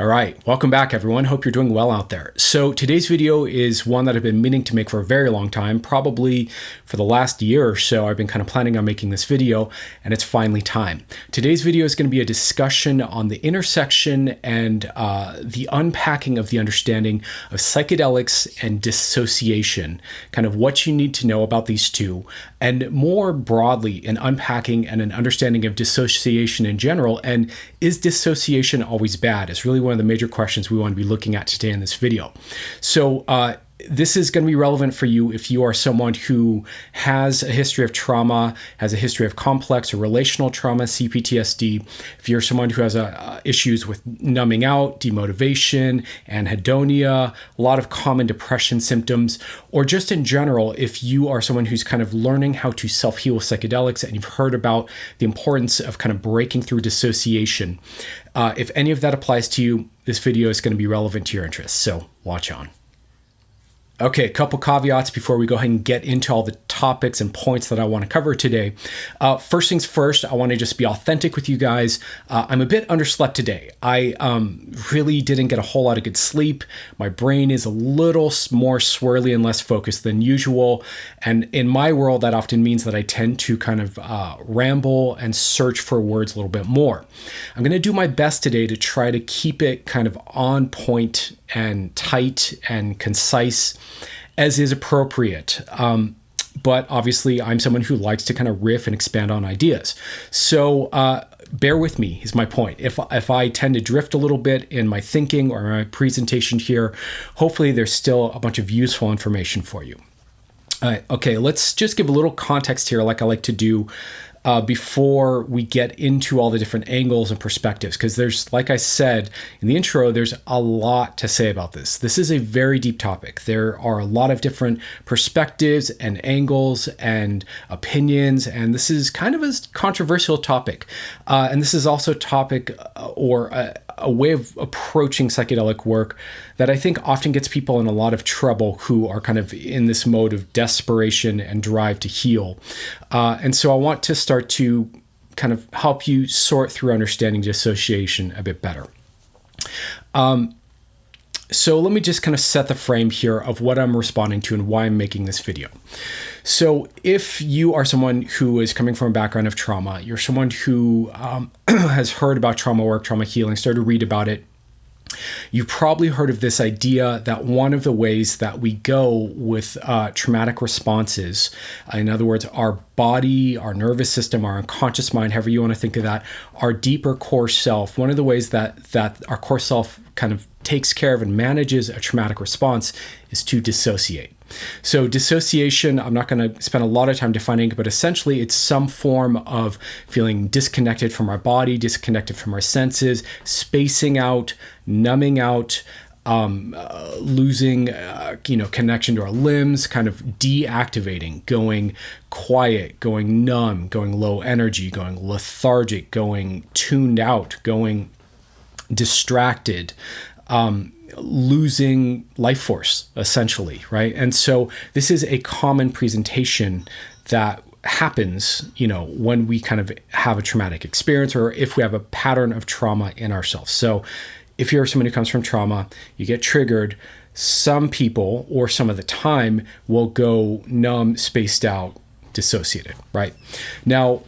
All right, welcome back everyone. Hope you're doing well out there. So today's video is one that I've been meaning to make for a very long time, probably for the last year or so. I've been kind of planning on making this video and it's finally time. Today's video is going to be a discussion on the intersection and the unpacking of the understanding of psychedelics and dissociation, kind of what you need to know about these two, and more broadly, an unpacking and an understanding of dissociation in general. And is dissociation always bad? Is really one of the major questions we want to be looking at today in this video. So this is going to be relevant for you if you are someone who has a history of trauma, has a history of complex or relational trauma, CPTSD. If you're someone who has issues with numbing out, demotivation, anhedonia, a lot of common depression symptoms, or just in general, if you are someone who's kind of learning how to self-heal with psychedelics and you've heard about the importance of kind of breaking through dissociation. If any of that applies to you, this video is going to be relevant to your interests, so watch on. Okay, a couple caveats before we go ahead and get into all the topics and points that I want to cover today. First things first, I want to just be authentic with you guys. I'm a bit underslept today. I really didn't get a whole lot of good sleep. My brain is a little more swirly and less focused than usual. And in my world, that often means that I tend to kind of ramble and search for words a little bit more. I'm going to do my best today to try to keep it kind of on point and tight and concise as is appropriate. But obviously I'm someone who likes to kind of riff and expand on ideas. So bear with me is my point. If I tend to drift a little bit in my thinking or my presentation here, hopefully there's still a bunch of useful information for you. Okay, let's just give a little context here like I like to do before we get into all the different angles and perspectives, because there's, like I said in the intro, there's a lot to say about this. This is a very deep topic. There are a lot of different perspectives and angles and opinions, and this is kind of a controversial topic. And this is also a topic or a way of approaching psychedelic work that I think often gets people in a lot of trouble who are kind of in this mode of desperation and drive to heal. And so I want to start to kind of help you sort through understanding dissociation a bit better. So let me just kind of set the frame here of what I'm responding to and why I'm making this video. So if you are someone who is coming from a background of trauma, you're someone who has heard about trauma work, trauma healing, started to read about it, you've probably heard of this idea that one of the ways that we go with traumatic responses, in other words, our body, our nervous system, our unconscious mind, however you want to think of that, our deeper core self, one of the ways that our core self kind of takes care of and manages a traumatic response is to dissociate. So dissociation, I'm not going to spend a lot of time defining it, but essentially it's some form of feeling disconnected from our body, disconnected from our senses, spacing out, numbing out, losing connection to our limbs, kind of deactivating, going quiet, going numb, going low energy, going lethargic, going tuned out, going distracted, losing life force, essentially, right? And so this is a common presentation that happens, when we kind of have a traumatic experience or if we have a pattern of trauma in ourselves. So if you're someone who comes from trauma, you get triggered, some people or some of the time will go numb, spaced out, dissociated, right? Now,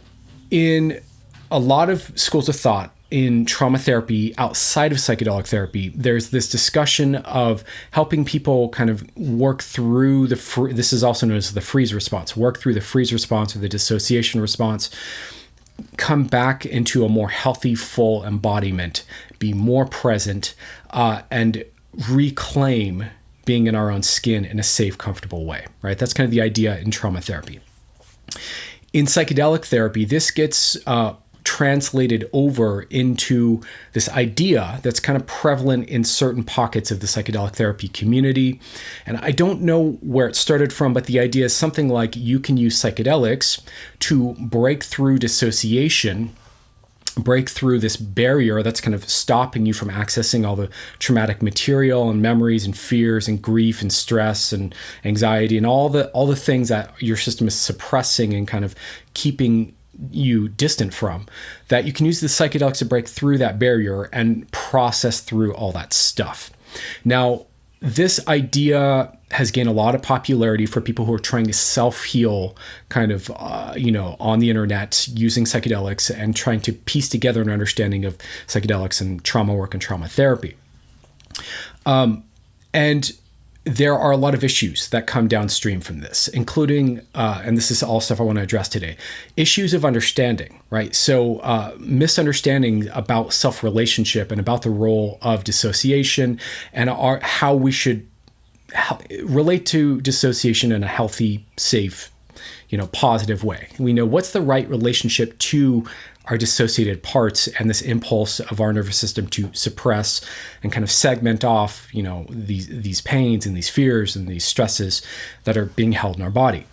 in a lot of schools of thought, in trauma therapy, outside of psychedelic therapy, there's this discussion of helping people kind of work through this is also known as the freeze response, work through the freeze response or the dissociation response, come back into a more healthy, full embodiment, be more present, and reclaim being in our own skin in a safe, comfortable way, right? That's kind of the idea in trauma therapy. In psychedelic therapy, this gets translated over into this idea that's kind of prevalent in certain pockets of the psychedelic therapy community. And I don't know where it started from, but the idea is something like you can use psychedelics to break through dissociation, break through this barrier that's kind of stopping you from accessing all the traumatic material and memories and fears and grief and stress and anxiety and all the things that your system is suppressing and kind of keeping you distant from, that you can use the psychedelics to break through that barrier and process through all that stuff. Now, this idea has gained a lot of popularity for people who are trying to self-heal kind of, on the internet using psychedelics and trying to piece together an understanding of psychedelics and trauma work and trauma therapy. And there are a lot of issues that come downstream from this, including, and this is all stuff I want to address today, issues of understanding, right? So misunderstanding about self-relationship and about the role of dissociation and how we should relate to dissociation in a healthy, safe, positive way. We know what's the right relationship to our dissociated parts and this impulse of our nervous system to suppress and kind of segment off, these pains and these fears and these stresses that are being held in our body.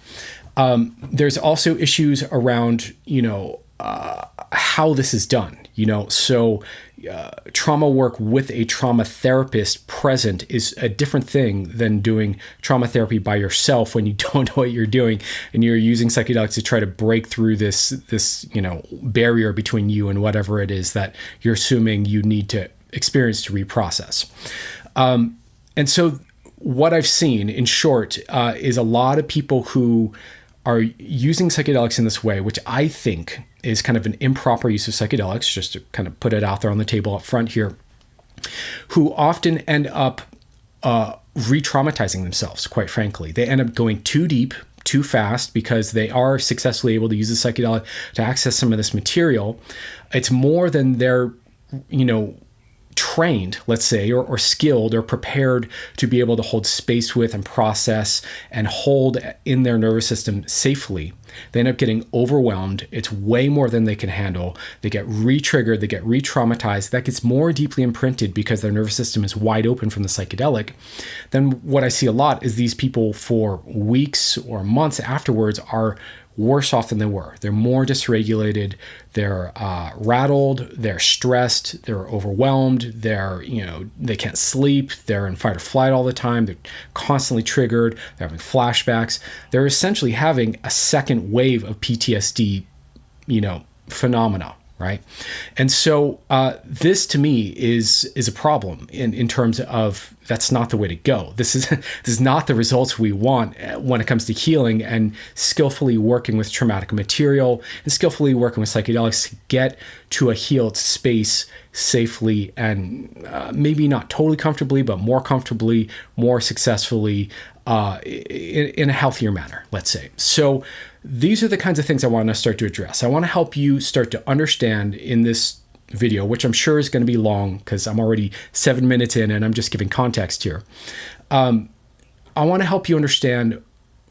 There's also issues around, how this is done, so trauma work with a trauma therapist present is a different thing than doing trauma therapy by yourself when you don't know what you're doing and you're using psychedelics to try to break through this barrier between you and whatever it is that you're assuming you need to experience to reprocess. And so what I've seen, in short, is a lot of people who are using psychedelics in this way, which I think is kind of an improper use of psychedelics, just to kind of put it out there on the table up front here, who often end up re-traumatizing themselves, quite frankly. They end up going too deep, too fast, because they are successfully able to use the psychedelic to access some of this material. It's more than they're, trained, let's say, or skilled or prepared to be able to hold space with and process and hold in their nervous system safely. They end up getting overwhelmed. It's way more than they can handle. They get re-triggered, they get re-traumatized. That gets more deeply imprinted because their nervous system is wide open from the psychedelic. Then what I see a lot is these people for weeks or months afterwards are worse off than they were. They're more dysregulated, they're rattled, they're stressed, they're overwhelmed, they can't sleep, they're in fight or flight all the time, they're constantly triggered, they're having flashbacks. They're essentially having a second wave of PTSD, phenomena, right? And so this to me is a problem in terms of that's not the way to go. This is not the results we want when it comes to healing and skillfully working with traumatic material and skillfully working with psychedelics to get to a healed space safely and maybe not totally comfortably, but more comfortably, more successfully, in a healthier manner, let's say. So these are the kinds of things I want to start to address. I want to help you start to understand in this video, which I'm sure is going to be long because I'm already 7 minutes in and I'm just giving context here. I want to help you understand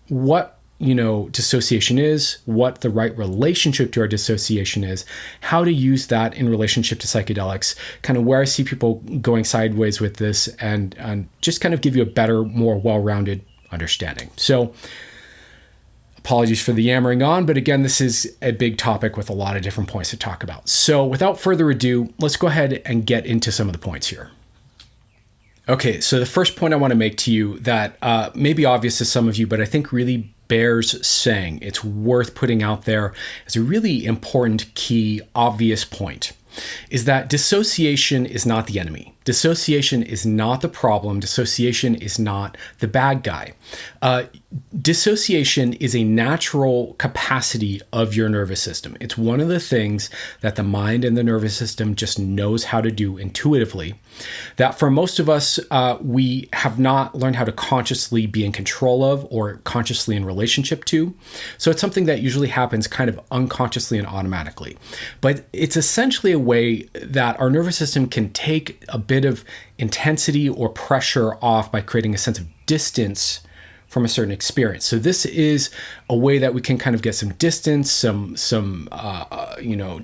what dissociation is, what the right relationship to our dissociation is, how to use that in relationship to psychedelics, kind of where I see people going sideways with this, and just kind of give you a better, more well-rounded understanding. So apologies for the yammering on, but again, this is a big topic with a lot of different points to talk about. So without further ado, let's go ahead and get into some of the points here. Okay, so the first point I want to make to you that may be obvious to some of you, but I think really bears saying, it's worth putting out there as a really important, key, obvious point, is that dissociation is not the enemy. Dissociation is not the problem. Dissociation is not the bad guy. Dissociation is a natural capacity of your nervous system. It's one of the things that the mind and the nervous system just knows how to do intuitively, that for most of us, we have not learned how to consciously be in control of or consciously in relationship to. So it's something that usually happens kind of unconsciously and automatically. But it's essentially a way that our nervous system can take a bit of intensity or pressure off by creating a sense of distance from a certain experience. So this is a way that we can kind of get some distance, some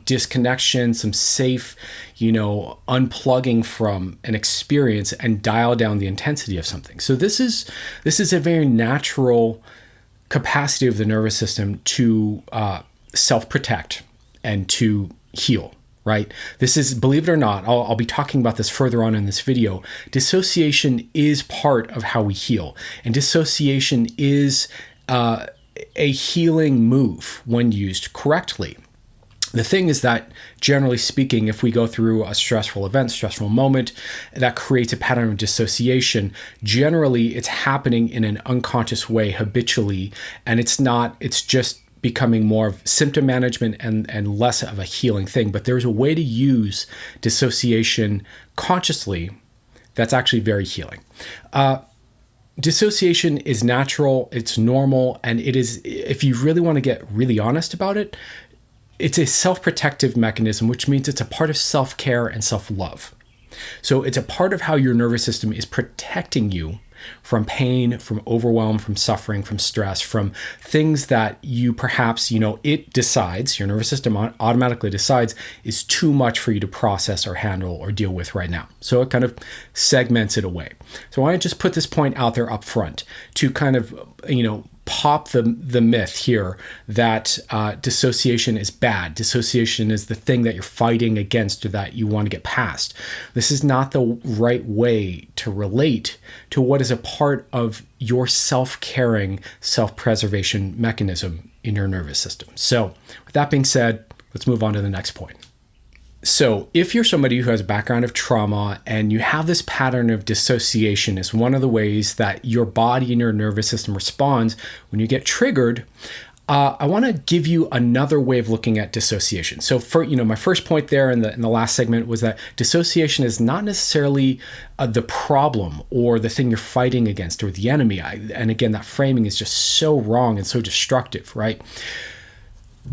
disconnection, some safe, unplugging from an experience and dial down the intensity of something. So this is a very natural capacity of the nervous system to self-protect and to heal. Right? This is, believe it or not, I'll be talking about this further on in this video. Dissociation is part of how we heal. And dissociation is a healing move when used correctly. The thing is that, generally speaking, if we go through a stressful event, stressful moment, that creates a pattern of dissociation. Generally, it's happening in an unconscious way habitually, and it's just becoming more of symptom management and less of a healing thing. But there's a way to use dissociation consciously that's actually very healing. Dissociation is natural, it's normal, and it is, if you really want to get really honest about it, it's a self-protective mechanism, which means it's a part of self-care and self-love. So it's a part of how your nervous system is protecting you from pain, from overwhelm, from suffering, from stress, from things that you perhaps, it decides, your nervous system automatically decides is too much for you to process or handle or deal with right now. So it kind of segments it away. So I want to just put this point out there up front to kind of, pop the myth here that dissociation is bad. Dissociation is the thing that you're fighting against or that you want to get past. This is not the right way to relate to what is a part of your self-caring, self-preservation mechanism in your nervous system. So with that being said, let's move on to the next point. So if you're somebody who has a background of trauma and you have this pattern of dissociation as one of the ways that your body and your nervous system responds when you get triggered, I want to give you another way of looking at dissociation. So for, my first point there in the last segment was that dissociation is not necessarily the problem or the thing you're fighting against or the enemy. And again, that framing is just so wrong and so destructive, right?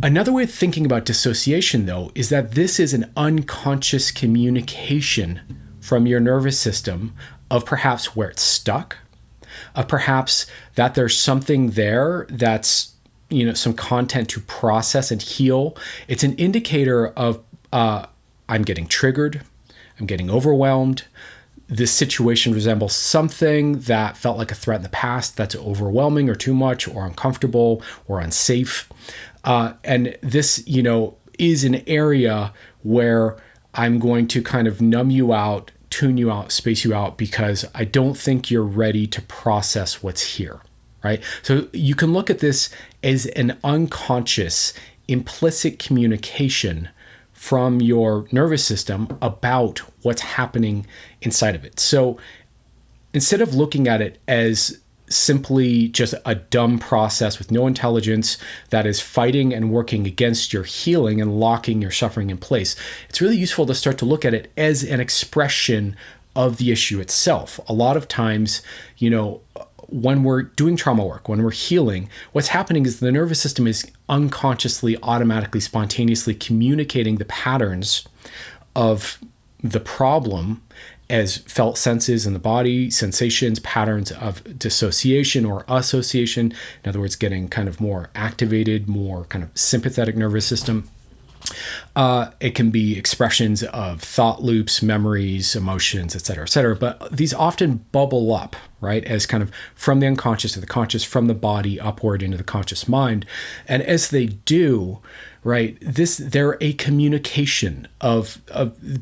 Another way of thinking about dissociation, though, is that this is an unconscious communication from your nervous system of perhaps where it's stuck, of perhaps that there's something there that's, some content to process and heal. It's an indicator of I'm getting triggered, I'm getting overwhelmed. This situation resembles something that felt like a threat in the past that's overwhelming or too much or uncomfortable or unsafe. And this, is an area where I'm going to kind of numb you out, tune you out, space you out, because I don't think you're ready to process what's here, right? So you can look at this as an unconscious, implicit communication from your nervous system about what's happening inside of it. So instead of looking at it as simply just a dumb process with no intelligence that is fighting and working against your healing and locking your suffering in place, it's really useful to start to look at it as an expression of the issue itself. A lot of times, when we're doing trauma work, when we're healing, what's happening is the nervous system is unconsciously, automatically, spontaneously communicating the patterns of the problem as felt senses in the body, sensations, patterns of dissociation or association. In other words, getting kind of more activated, more kind of sympathetic nervous system. It can be expressions of thought loops, memories, emotions, et cetera, but these often bubble up, right, as kind of from the unconscious to the conscious, from the body upward into the conscious mind. And as they do, right, they're a communication of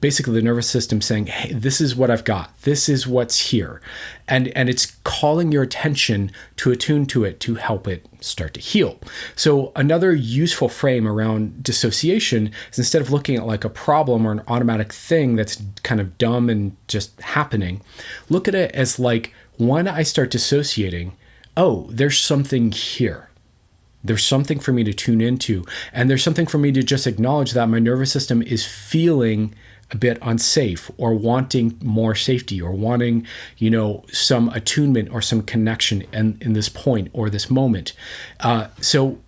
basically the nervous system saying, hey, this is what I've got. This is what's here. And it's calling your attention to attune to it to help it start to heal. So another useful frame around dissociation is instead of looking at like a problem or an automatic thing that's kind of dumb and just happening, look at it as like, when I start dissociating, oh, there's something here. There's something for me to tune into, and there's something for me to just acknowledge that my nervous system is feeling a bit unsafe or wanting more safety or wanting, some attunement or some connection in this point or this moment. So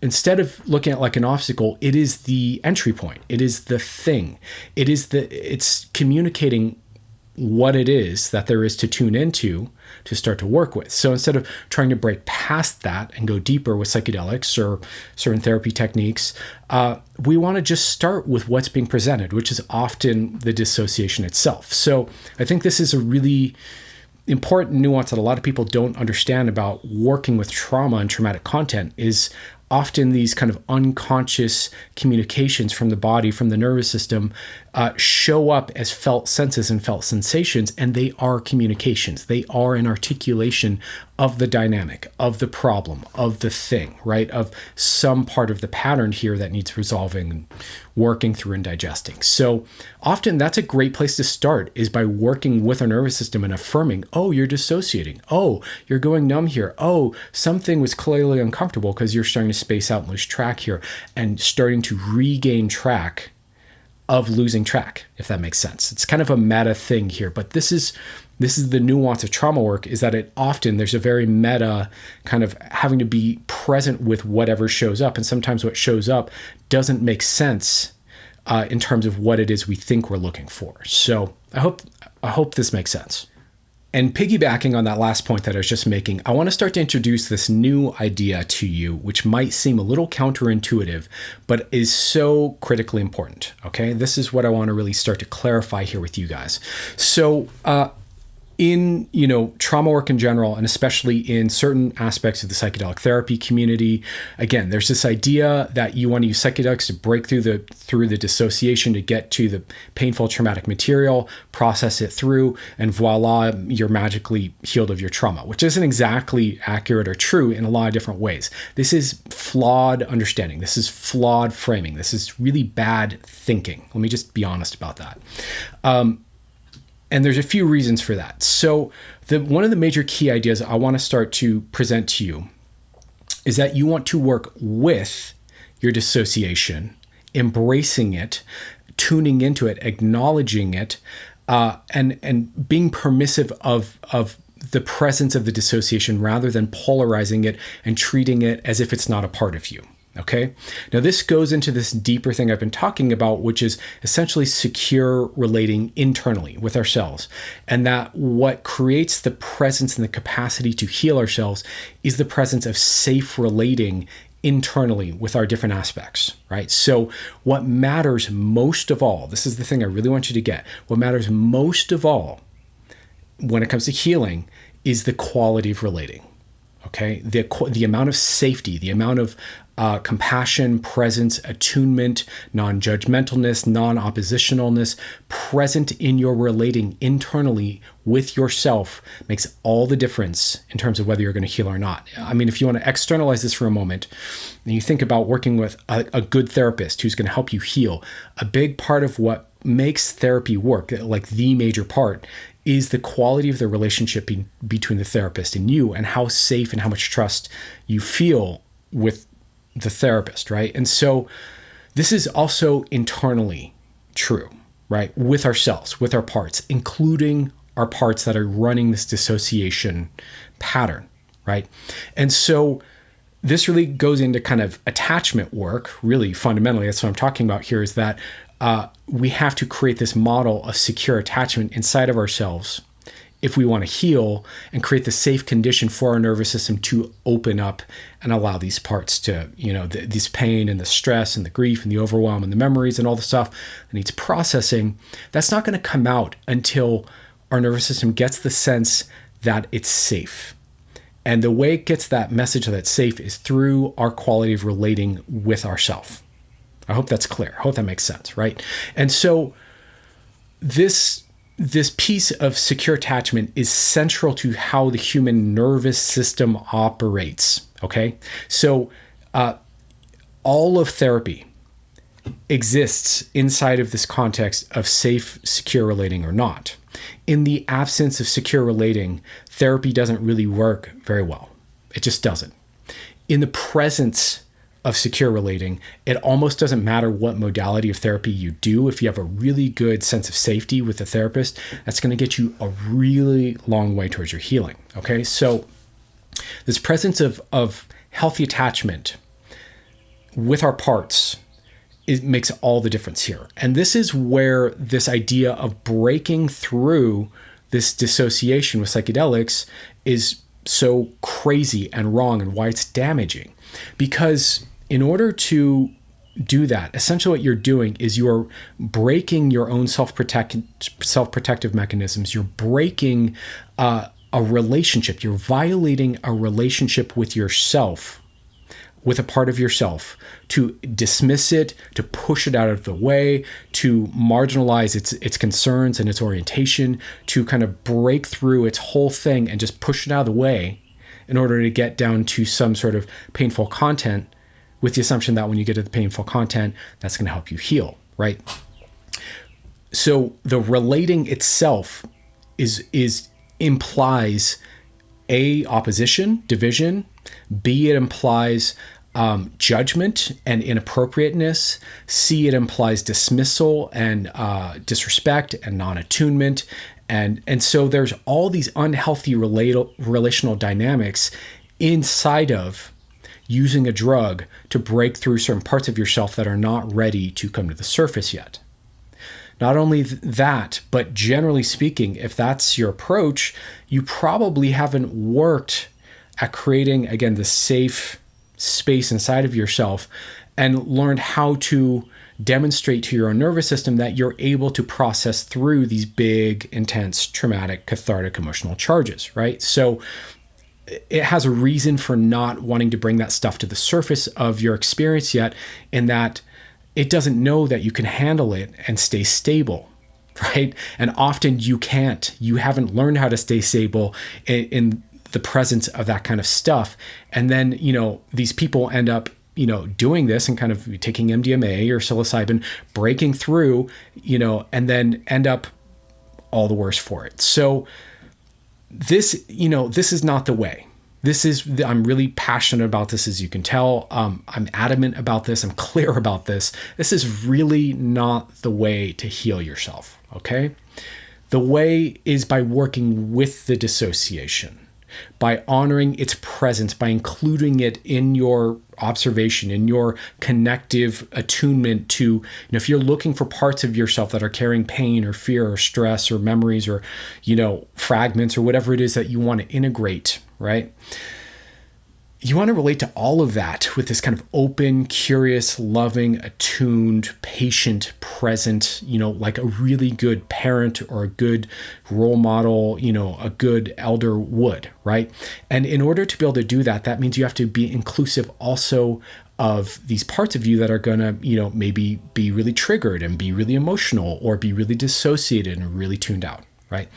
instead of looking at like an obstacle, it is the entry point. It is the thing. It's communicating what it is that there is to tune into to start to work with. So instead of trying to break past that and go deeper with psychedelics or certain therapy techniques, we want to just start with what's being presented, which is often the dissociation itself. So I think this is a really important nuance that a lot of people don't understand about working with trauma and traumatic content is often these kind of unconscious communications from the body, from the nervous system, show up as felt senses and felt sensations, and they are communications. They are an articulation of the dynamic, of the problem, of the thing, right? Of some part of the pattern here that needs resolving and working through and digesting. So often that's a great place to start, is by working with our nervous system and affirming, oh, you're dissociating. Oh, you're going numb here. Oh, something was clearly uncomfortable because you're starting to space out and lose track here, and starting to regain track of losing track, if that makes sense. It's kind of a meta thing here, but this is the nuance of trauma work, is that it often, there's a very meta kind of having to be present with whatever shows up. And sometimes what shows up doesn't make sense in terms of what it is we think we're looking for. So I hope this makes sense. And piggybacking on that last point that I was just making, I want to start to introduce this new idea to you, which might seem a little counterintuitive, but is so critically important. Okay, this is what I want to really start to clarify here with you guys. So in trauma work in general, and especially in certain aspects of the psychedelic therapy community, again, there's this idea that you want to use psychedelics to break through the dissociation, to get to the painful traumatic material, process it through, and voila, you're magically healed of your trauma, which isn't exactly accurate or true in a lot of different ways. This is flawed understanding. This is flawed framing. This is really bad thinking. Let me just be honest about that. And there's a few reasons for that. So one of the major key ideas I want to start to present to you is that you want to work with your dissociation, embracing it, tuning into it, acknowledging it, and being permissive of the presence of the dissociation, rather than polarizing it and treating it as if it's not a part of you. Okay. Now this goes into this deeper thing I've been talking about, which is essentially secure relating internally with ourselves. And that what creates the presence and the capacity to heal ourselves is the presence of safe relating internally with our different aspects, right? So what matters most of all, this is the thing I really want you to get, what matters most of all when it comes to healing is the quality of relating. Okay, the amount of safety, the amount of compassion, presence, attunement, non-judgmentalness, non-oppositionalness present in your relating internally with yourself makes all the difference in terms of whether you're going to heal or not. I mean, if you want to externalize this for a moment, and you think about working with a good therapist who's going to help you heal, a big part of what makes therapy work, like the major part, is the quality of the relationship between the therapist and you, and how safe and how much trust you feel with the therapist, right? And so this is also internally true, right? With ourselves, with our parts, including our parts that are running this dissociation pattern, right? And so this really goes into kind of attachment work, really fundamentally. That's what I'm talking about here, is that we have to create this model of secure attachment inside of ourselves if we want to heal, and create the safe condition for our nervous system to open up and allow these parts to, this pain and the stress and the grief and the overwhelm and the memories and all the stuff that needs processing. That's not going to come out until our nervous system gets the sense that it's safe. And the way it gets that message that it's safe is through our quality of relating with ourselves. I hope that's clear. I hope that makes sense, right? And so this piece of secure attachment is central to how the human nervous system operates, okay? So all of therapy exists inside of this context of safe, secure relating or not. In the absence of secure relating, therapy doesn't really work very well. It just doesn't. In the presence of secure relating, it almost doesn't matter what modality of therapy you do. If you have a really good sense of safety with the therapist, that's going to get you a really long way towards your healing. Okay, so this presence of healthy attachment with our parts, it makes all the difference here. And this is where this idea of breaking through this dissociation with psychedelics is so crazy and wrong, and why it's damaging. Because in order to do that, essentially what you're doing is you're breaking your own self-protective mechanisms. You're breaking a relationship. You're violating a relationship with yourself with a part of yourself, to dismiss it, to push it out of the way, to marginalize its concerns and its orientation, to kind of break through its whole thing and just push it out of the way in order to get down to some sort of painful content, with the assumption that when you get to the painful content, that's going to help you heal, right? So the relating itself implies A, opposition, division, B, it implies judgment and inappropriateness, C, it implies dismissal and disrespect and non-attunement. And so there's all these unhealthy relational dynamics inside of using a drug to break through certain parts of yourself that are not ready to come to the surface yet. Not only that, but generally speaking, if that's your approach, you probably haven't worked at creating, again, the safe space inside of yourself and learned how to demonstrate to your own nervous system that you're able to process through these big, intense, traumatic, cathartic emotional charges, right? So it has a reason for not wanting to bring that stuff to the surface of your experience yet, in that it doesn't know that you can handle it and stay stable, right? And often you can't. You haven't learned how to stay stable in the presence of that kind of stuff. And then, these people end up, doing this and kind of taking MDMA or psilocybin, breaking through, and then end up all the worse for it. So this is not the way. I'm really passionate about this, as you can tell. I'm adamant about this. I'm clear about this. This is really not the way to heal yourself, okay? The way is by working with the dissociation, by honoring its presence, by including it in your observation, in your connective attunement to, if you're looking for parts of yourself that are carrying pain or fear or stress or memories or, fragments or whatever it is that you want to integrate, right? You want to relate to all of that with this kind of open, curious, loving, attuned, patient, present, like a really good parent or a good role model, a good elder would, right? And in order to be able to do that, that means you have to be inclusive also of these parts of you that are going to, maybe be really triggered and be really emotional or be really dissociated and really tuned out, right?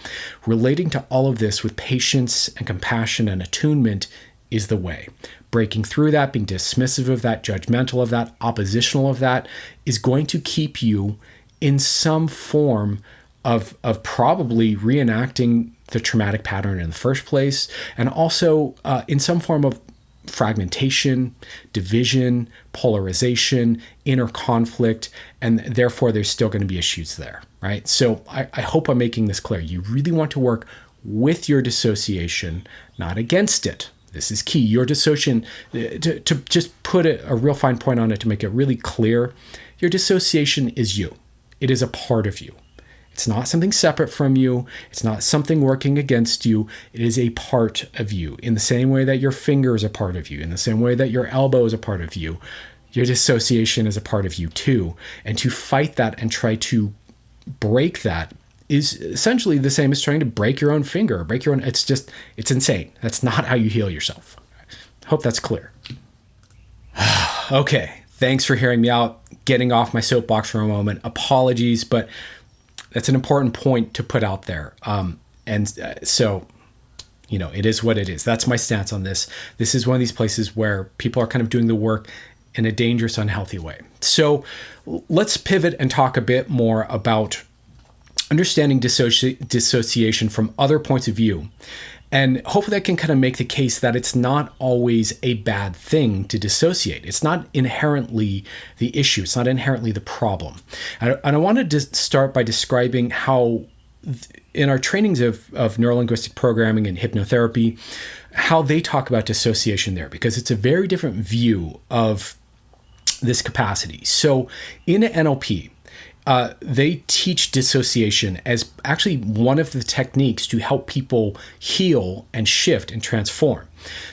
Relating to all of this with patience and compassion and attunement is the way. Breaking through that, being dismissive of that, judgmental of that, oppositional of that, is going to keep you in some form of probably reenacting the traumatic pattern in the first place, and also in some form of fragmentation, division, polarization, inner conflict, and therefore there's still going to be issues there, right? So I hope I'm making this clear. You really want to work with your dissociation, not against it. This is key. Your dissociation, to just put a real fine point on it to make it really clear, your dissociation is you. It is a part of you. It's not something separate from you. It's not something working against you. It is a part of you. In the same way that your finger is a part of you, in the same way that your elbow is a part of you, your dissociation is a part of you too. And to fight that and try to break that is essentially the same as trying to break your own finger, break your own. It's insane. That's not how you heal yourself. Hope that's clear. Okay. Thanks for hearing me out, getting off my soapbox for a moment. Apologies, but that's an important point to put out there. So, it is what it is. That's my stance on this. This is one of these places where people are kind of doing the work in a dangerous, unhealthy way. So let's pivot and talk a bit more about understanding dissociation from other points of view. And hopefully that can kind of make the case that it's not always a bad thing to dissociate. It's not inherently the issue. It's not inherently the problem. And I wanted to start by describing how in our trainings of neurolinguistic programming and hypnotherapy, how they talk about dissociation there, because it's a very different view of this capacity. So in NLP, they teach dissociation as actually one of the techniques to help people heal and shift and transform.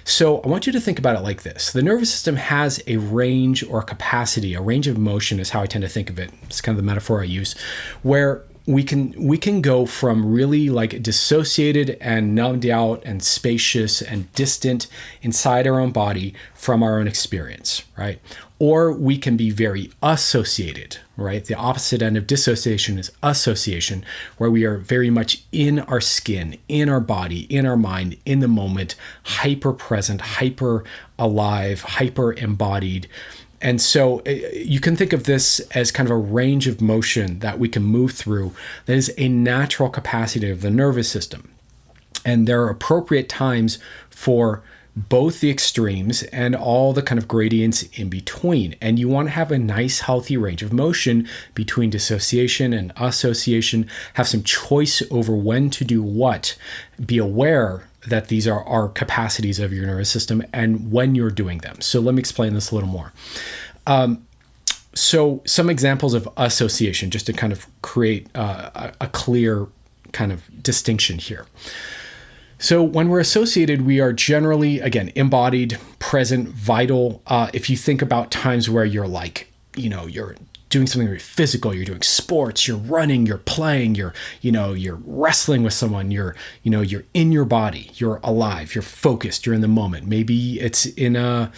So I want you to think about it like this. The nervous system has a range or capacity, a range of motion is how I tend to think of it. It's kind of the metaphor I use, where we can go from really like dissociated and numbed out and spacious and distant inside our own body from our own experience, right? Or we can be very associated, right? The opposite end of dissociation is association, where we are very much in our skin, in our body, in our mind, in the moment, hyper present, hyper alive, hyper embodied. And so you can think of this as kind of a range of motion that we can move through that is a natural capacity of the nervous system. And there are appropriate times for both the extremes and all the kind of gradients in between. And you want to have a nice, healthy range of motion between dissociation and association, have some choice over when to do what, be aware that these are capacities of your nervous system and when you're doing them. So let me explain this a little more. So some examples of association, just to kind of create a clear kind of distinction here. So when we're associated, we are generally, again, embodied, present, vital. If you think about times where you're like, you're doing something very physical, you're doing sports, you're running, you're playing, you're wrestling with someone, you're in your body, you're alive, you're focused, you're in the moment. Maybe it's in a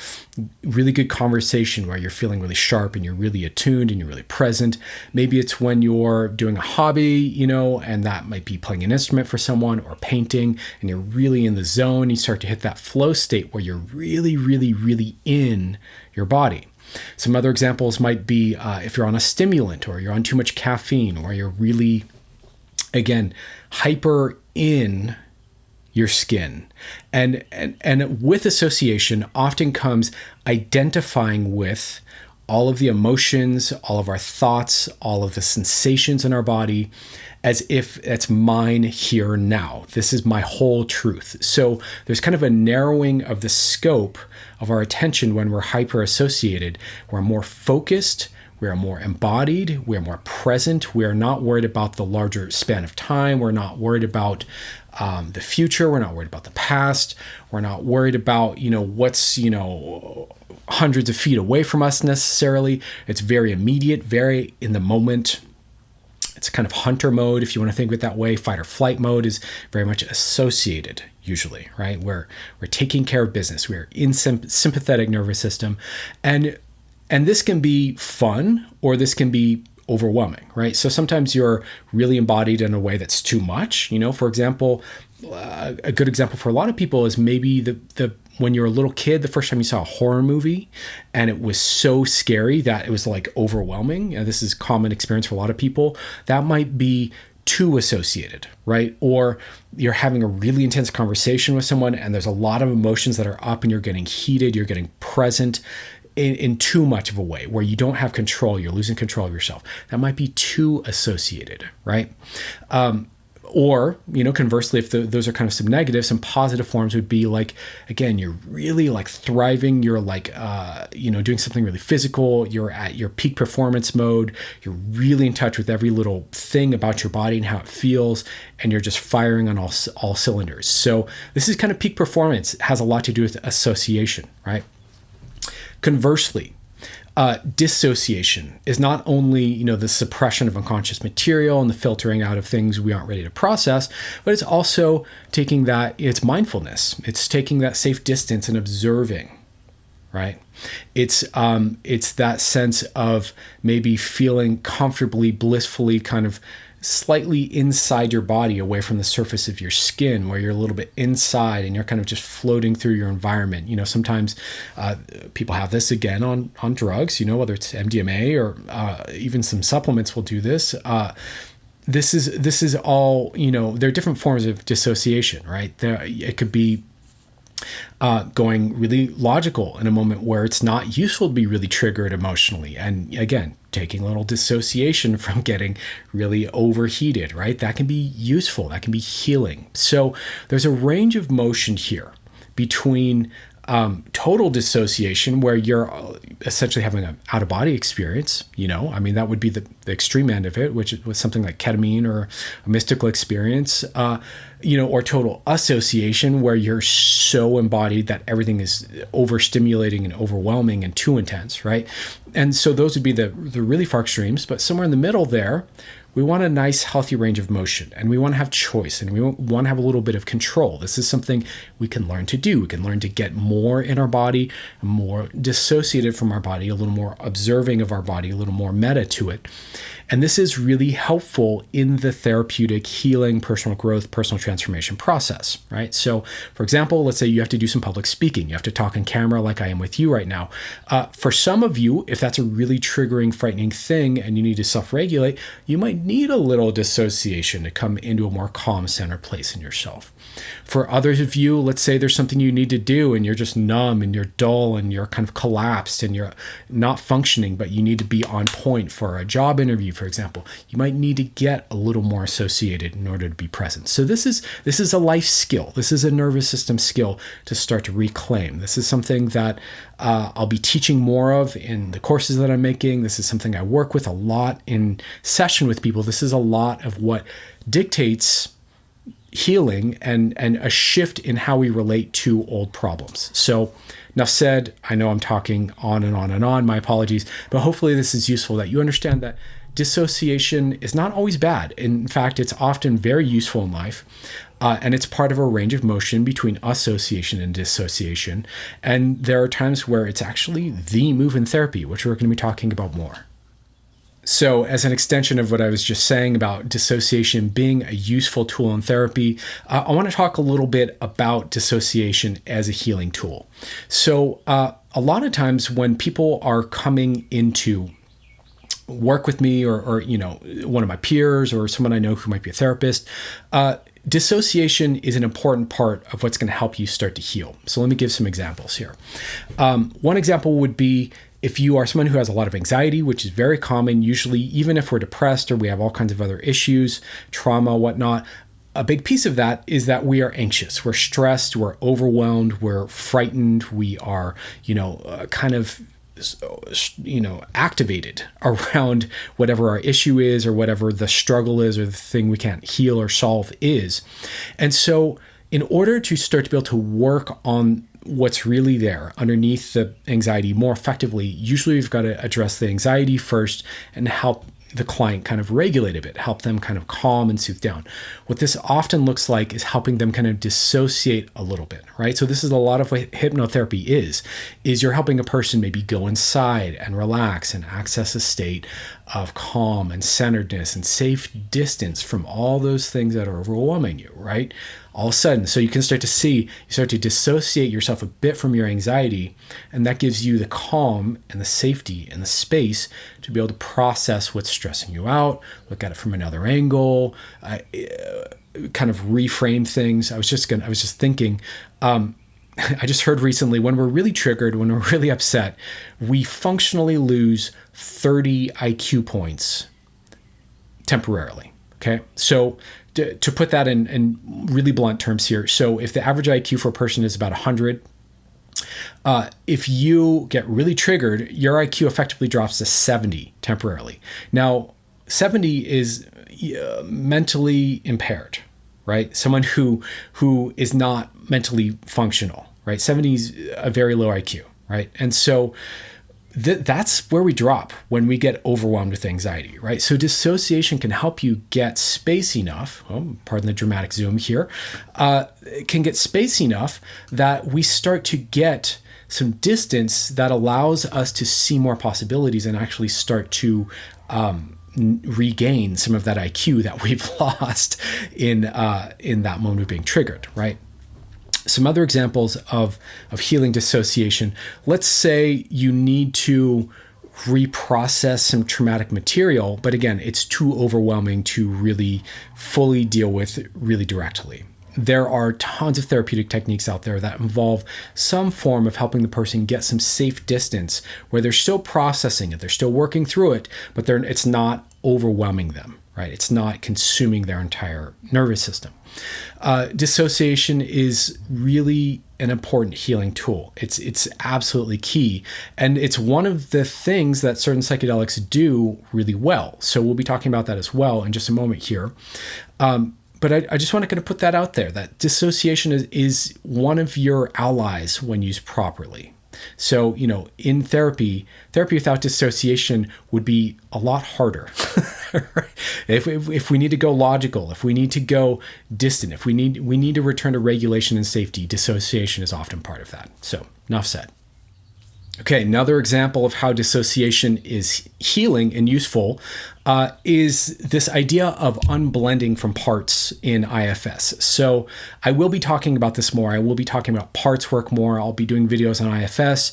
really good conversation where you're feeling really sharp and you're really attuned and you're really present. Maybe it's when you're doing a hobby, and that might be playing an instrument for someone or painting, and you're really in the zone. You start to hit that flow state where you're really, really, really in your body. Some other examples might be if you're on a stimulant or you're on too much caffeine, or you're really, again, hyper in your skin. And with association often comes identifying with all of the emotions, all of our thoughts, all of the sensations in our body, as if it's mine here now. This is my whole truth. So there's kind of a narrowing of the scope of our attention when we're hyper associated. We're more focused, we are more embodied, we are more present. We are not worried about the larger span of time. We're not worried about the future. We're not worried about the past. We're not worried about, what's, hundreds of feet away from us necessarily. It's very immediate, very in the moment. It's kind of hunter mode, if you want to think of it that way. Fight or flight mode is very much associated, usually, right? We're taking care of business. We're in sympathetic nervous system. And this can be fun, or this can be overwhelming, right? So sometimes you're really embodied in a way that's too much. For example, a good example for a lot of people is maybe the when you're a little kid, the first time you saw a horror movie and it was so scary that it was like overwhelming. This is a common experience for a lot of people. That might be too associated, right? Or you're having a really intense conversation with someone and there's a lot of emotions that are up and you're getting heated, you're getting present in too much of a way where you don't have control, you're losing control of yourself. That might be too associated, right? Or, conversely, if those are kind of some negative, some positive forms would be like, again, you're really like thriving. You're like, doing something really physical. You're at your peak performance mode. You're really in touch with every little thing about your body and how it feels. And you're just firing on all cylinders. So this is kind of peak performance. It has a lot to do with association, right? Conversely, dissociation is not only, the suppression of unconscious material and the filtering out of things we aren't ready to process, but it's also taking it's mindfulness. It's taking that safe distance and observing, right? It's that sense of maybe feeling comfortably, blissfully kind of slightly inside your body, away from the surface of your skin, where you're a little bit inside and you're kind of just floating through your environment. Sometimes people have this again on drugs, whether it's MDMA or even some supplements will do this. This is all, there are different forms of dissociation, right? It could be going really logical in a moment where it's not useful to be really triggered emotionally. And again, taking a little dissociation from getting really overheated, right? That can be useful. That can be healing. So there's a range of motion here between total dissociation, where you're essentially having an out-of-body experience, that would be the extreme end of it, which was something like ketamine or a mystical experience, or total association, where you're so embodied that everything is overstimulating and overwhelming and too intense, right? And so those would be the really far extremes, but somewhere in the middle there, we want a nice, healthy range of motion, and we want to have choice, and we want to have a little bit of control. This is something we can learn to do. We can learn to get more in our body, more dissociated from our body, a little more observing of our body, a little more meta to it. And this is really helpful in the therapeutic healing, personal growth, personal transformation process, right? So, for example, let's say you have to do some public speaking. You have to talk on camera like I am with you right now. For some of you, if that's a really triggering, frightening thing and you need to self-regulate, you might need a little dissociation to come into a more calm, centered place in yourself. For others of you, let's say there's something you need to do and you're just numb and you're dull and you're kind of collapsed and you're not functioning, but you need to be on point for a job interview, for example. You might need to get a little more associated in order to be present. So this is a life skill. This is a nervous system skill to start to reclaim. This is something that I'll be teaching more of in the courses that I'm making. This is something I work with a lot in session with people. This is a lot of what dictates healing and a shift in how we relate to old problems. So enough said. I know I'm talking on and on and on. My apologies, but hopefully this is useful, that you understand that dissociation is not always bad. In fact, it's often very useful in life. And it's part of a range of motion between association and dissociation. And there are times where it's actually the move in therapy, which we're going to be talking about more. So as an extension of what I was just saying about dissociation being a useful tool in therapy, I want to talk a little bit about dissociation as a healing tool. So a lot of times when people are coming into work with me or one of my peers or someone I know who might be a therapist, dissociation is an important part of what's going to help you start to heal. So let me give some examples here. One example would be if you are someone who has a lot of anxiety, which is very common, usually even if we're depressed or we have all kinds of other issues, trauma, whatnot, a big piece of that is that we are anxious, we're stressed, we're overwhelmed, we're frightened, we are, activated around whatever our issue is or whatever the struggle is or the thing we can't heal or solve is. And so in order to start to be able to work on what's really there underneath the anxiety more effectively, usually we've got to address the anxiety first and help the client kind of regulate a bit, help them kind of calm and soothe down. What this often looks like is helping them kind of dissociate a little bit, right? So this is a lot of what hypnotherapy is you're helping a person maybe go inside and relax and access a state of calm and centeredness and safe distance from all those things that are overwhelming you, right? All of a sudden, so you can start to dissociate yourself a bit from your anxiety, and that gives you the calm and the safety and the space to be able to process what's stressing you out, look at it from another angle, kind of reframe things. I was just thinking, I just heard recently, when we're really triggered, when we're really upset, we functionally lose 30 IQ points temporarily. Okay, so to put that in really blunt terms here, so if the average IQ for a person is about 100, if you get really triggered, your IQ effectively drops to 70 temporarily. Now, 70 is mentally impaired, right? Someone who is not mentally functional, right? 70 is a very low IQ, right? And so that's where we drop when we get overwhelmed with anxiety, right? So dissociation can help you get space enough, pardon the dramatic zoom here, can get space enough that we start to get some distance that allows us to see more possibilities and actually start to regain some of that IQ that we've lost in that moment of being triggered, right? Some other examples of healing dissociation. Let's say you need to reprocess some traumatic material, but again, it's too overwhelming to really fully deal with really directly. There are tons of therapeutic techniques out there that involve some form of helping the person get some safe distance where they're still processing it, they're still working through it, but it's not overwhelming them, right? It's not consuming their entire nervous system. Dissociation is really an important healing tool. It's absolutely key. And it's one of the things that certain psychedelics do really well. So we'll be talking about that as well in just a moment here. But I just want to kind of put that out there, that dissociation is one of your allies when used properly. So, in therapy without dissociation would be a lot harder. Right? If we need to go logical, if we need to go distant, if we need to return to regulation and safety, dissociation is often part of that. So, enough said. Okay, another example of how dissociation is healing and useful is this idea of unblending from parts in IFS. So I will be talking about this more. I will be talking about parts work more. I'll be doing videos on IFS.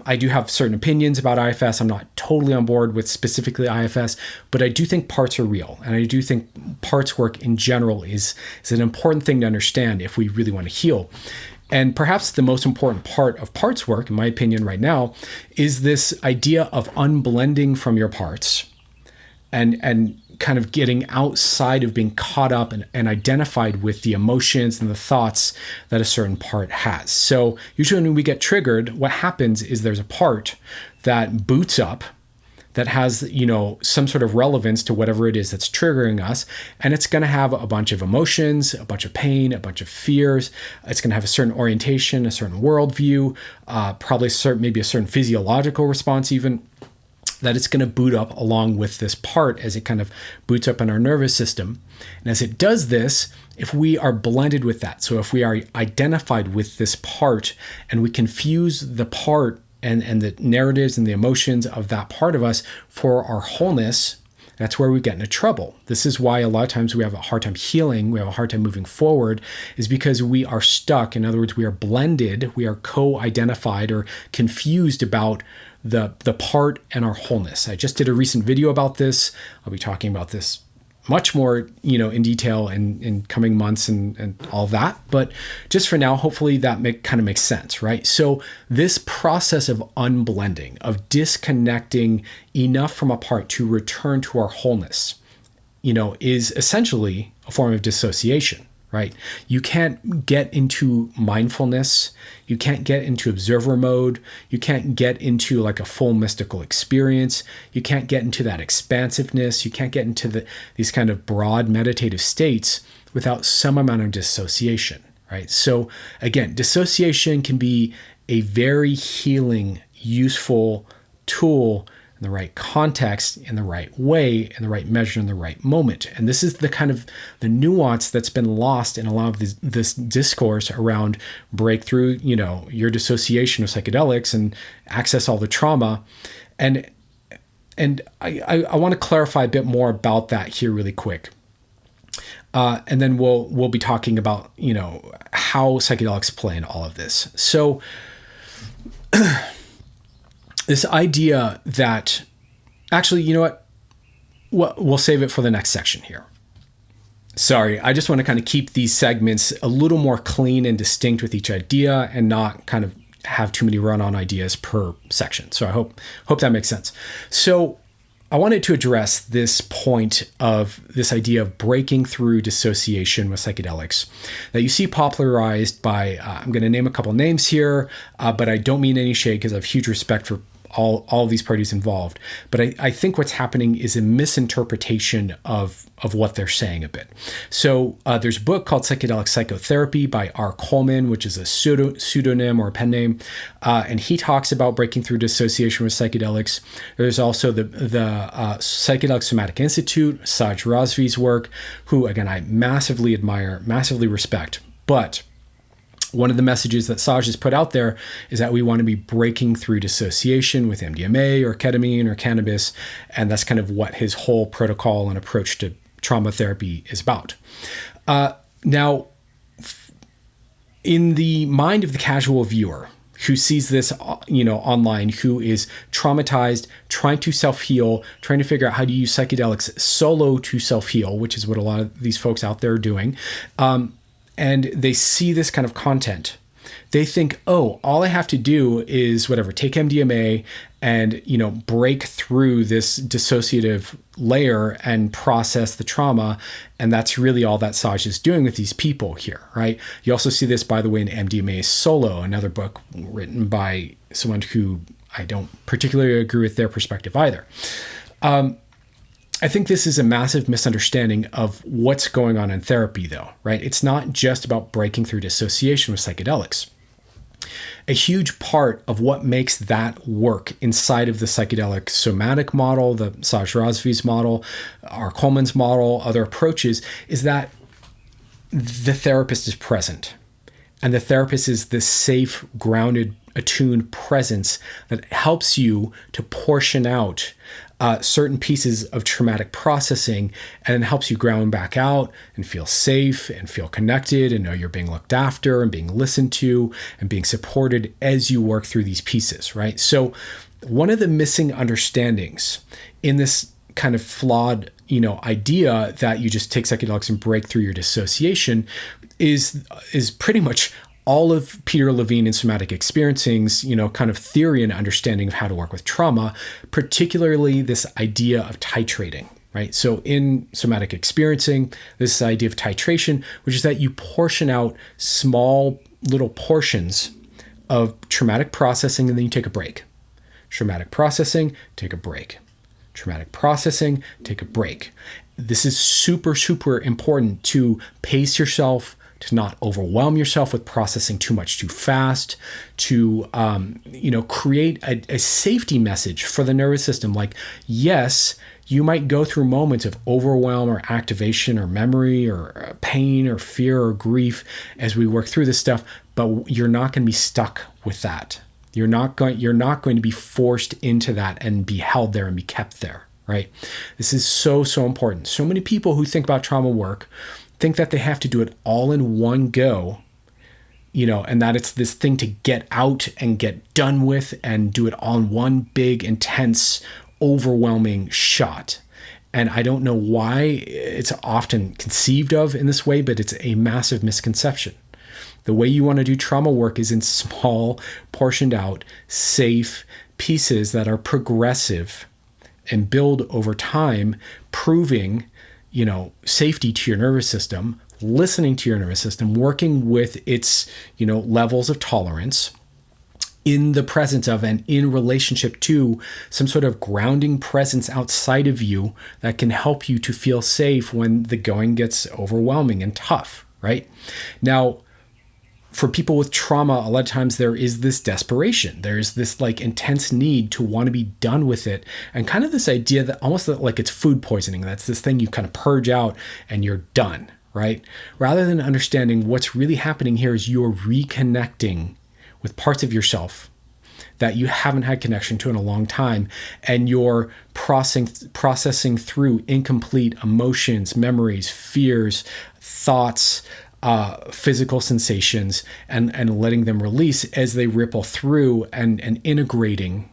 I do have certain opinions about IFS. I'm not totally on board with specifically IFS, but I do think parts are real. And I do think parts work in general is an important thing to understand if we really want to heal. And perhaps the most important part of parts work, in my opinion right now, is this idea of unblending from your parts and kind of getting outside of being caught up and identified with the emotions and the thoughts that a certain part has. So usually when we get triggered, what happens is there's a part that boots up that has, some sort of relevance to whatever it is that's triggering us. And it's going to have a bunch of emotions, a bunch of pain, a bunch of fears. It's going to have a certain orientation, a certain worldview, probably maybe a certain physiological response even, that it's going to boot up along with this part as it kind of boots up in our nervous system. And as it does this, if we are blended with that, so if we are identified with this part and we confuse the part and the narratives and the emotions of that part of us for our wholeness, that's where we get into trouble. This is why a lot of times we have a hard time healing, we have a hard time moving forward, is because we are stuck. In other words, we are blended, we are co-identified or confused about the part and our wholeness. I just did a recent video about this. I'll be talking about this much more, in detail in coming months and all that. But just for now, hopefully that kind of makes sense, right? So this process of unblending, of disconnecting enough from a part to return to our wholeness, is essentially a form of dissociation, right? You can't get into mindfulness. You can't get into observer mode. You can't get into like a full mystical experience. You can't get into that expansiveness. You can't get into these kind of broad meditative states without some amount of dissociation, right? So again, dissociation can be a very healing, useful tool in the right context, in the right way, in the right measure, in the right moment. And this is the kind of the nuance that's been lost in a lot of this discourse around breakthrough, your dissociation of psychedelics and access all the trauma. And I want to clarify a bit more about that here really quick. And then we'll be talking about, how psychedelics play in all of this. So this idea that, actually, you know what? We'll save it for the next section here. Sorry, I just want to kind of keep these segments a little more clean and distinct with each idea and not kind of have too many run-on ideas per section. So I hope that makes sense. So I wanted to address this point of this idea of breaking through dissociation with psychedelics that you see popularized by, I'm going to name a couple names here, but I don't mean any shade because I have huge respect for all of these parties involved. But I think what's happening is a misinterpretation of what they're saying a bit. So there's a book called Psychedelic Psychotherapy by R. Coleman, which is a pseudonym or a pen name. And he talks about breaking through dissociation with psychedelics. There's also the Psychedelic Somatic Institute, Saj Razvi's work, who, again, I massively admire, massively respect. But one of the messages that Saj has put out there is that we want to be breaking through dissociation with MDMA or ketamine or cannabis. And that's kind of what his whole protocol and approach to trauma therapy is about. Now, in the mind of the casual viewer who sees this, online, who is traumatized, trying to self-heal, trying to figure out how to use psychedelics solo to self-heal, which is what a lot of these folks out there are doing, and they see this kind of content, they think, oh, all I have to do is take MDMA and, break through this dissociative layer and process the trauma. And that's really all that Saj is doing with these people here, right? You also see this, by the way, in MDMA Solo, another book written by someone who I don't particularly agree with their perspective either. I think this is a massive misunderstanding of what's going on in therapy, though, right? It's not just about breaking through dissociation with psychedelics. A huge part of what makes that work inside of the psychedelic somatic model, the Saj Razvi's model, our Coleman's model, other approaches, is that the therapist is present. And the therapist is this safe, grounded, attuned presence that helps you to portion out certain pieces of traumatic processing, and helps you ground back out and feel safe and feel connected and know you're being looked after and being listened to and being supported as you work through these pieces, right? So one of the missing understandings in this kind of flawed, idea that you just take psychedelics and break through your dissociation is pretty much all of Peter Levine and somatic experiencing's, kind of theory and understanding of how to work with trauma, particularly this idea of titrating, right? So in somatic experiencing, this idea of titration, which is that you portion out small little portions of traumatic processing and then you take a break. Traumatic processing, take a break. Traumatic processing, take a break. This is super, super important to pace yourself, to not overwhelm yourself with processing too much too fast, to create a safety message for the nervous system. Like, yes, you might go through moments of overwhelm or activation or memory or pain or fear or grief as we work through this stuff, but you're not going to be stuck with that. You're not going to be forced into that and be held there and be kept there, right? This is so, so important. So many people who think about trauma work think that they have to do it all in one go, and that it's this thing to get out and get done with and do it all in one big, intense, overwhelming shot. And I don't know why it's often conceived of in this way, but it's a massive misconception. The way you want to do trauma work is in small, portioned out, safe pieces that are progressive and build over time, proving safety to your nervous system, listening to your nervous system, working with its, levels of tolerance in the presence of and in relationship to some sort of grounding presence outside of you that can help you to feel safe when the going gets overwhelming and tough, right? Now, for people with trauma, a lot of times there is this desperation. There's this intense need to want to be done with it. And kind of this idea that almost like it's food poisoning. That's this thing you kind of purge out and you're done, right? Rather than understanding what's really happening here is you're reconnecting with parts of yourself that you haven't had connection to in a long time. And you're processing through incomplete emotions, memories, fears, thoughts, physical sensations and letting them release as they ripple through and integrating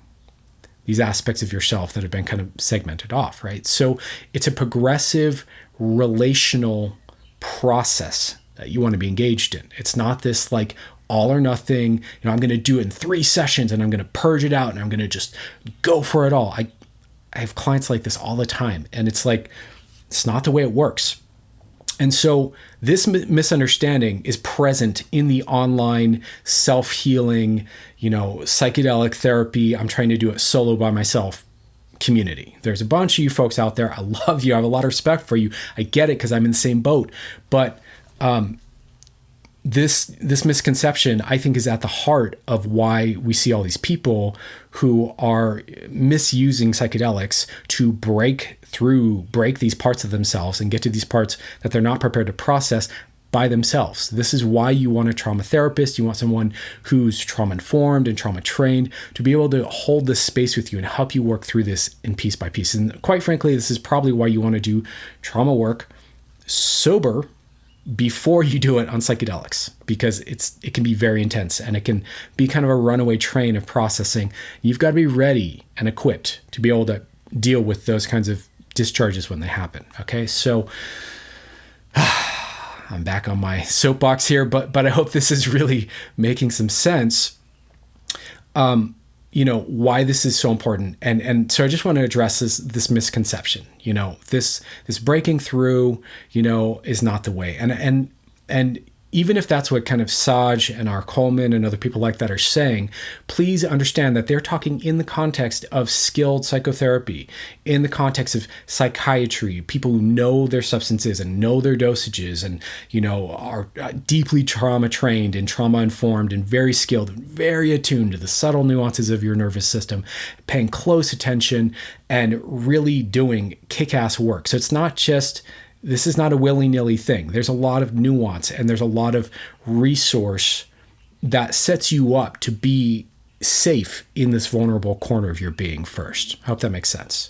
these aspects of yourself that have been kind of segmented off, right? So it's a progressive relational process that you want to be engaged in. It's not this all or nothing, I'm going to do it in 3 sessions and I'm going to purge it out and I'm going to just go for it all. I have clients like this all the time, and it's not the way it works. And so this misunderstanding is present in the online self-healing, psychedelic therapy, I'm trying to do it solo by myself community. There's a bunch of you folks out there. I love you. I have a lot of respect for you. I get it because I'm in the same boat. But this misconception, I think, is at the heart of why we see all these people who are misusing psychedelics to break these parts of themselves and get to these parts that they're not prepared to process by themselves. This is why you want a trauma therapist. You want someone who's trauma-informed and trauma-trained to be able to hold this space with you and help you work through this in piece by piece. And quite frankly, this is probably why you want to do trauma work sober before you do it on psychedelics, because it can be very intense and it can be kind of a runaway train of processing. You've got to be ready and equipped to be able to deal with those kinds of discharges when they happen. Okay, so I'm back on my soapbox here, but I hope this is really making some sense. Why this is so important. And so I just want to address this misconception, this breaking through, is not the way. And even if that's what kind of Saj and R. Coleman and other people like that are saying, please understand that they're talking in the context of skilled psychotherapy, in the context of psychiatry, people who know their substances and know their dosages and, are deeply trauma trained and trauma informed and very skilled and very attuned to the subtle nuances of your nervous system, paying close attention and really doing kick-ass work. So it's not just, this is not a willy-nilly thing. There's a lot of nuance and there's a lot of resource that sets you up to be safe in this vulnerable corner of your being first. I hope that makes sense.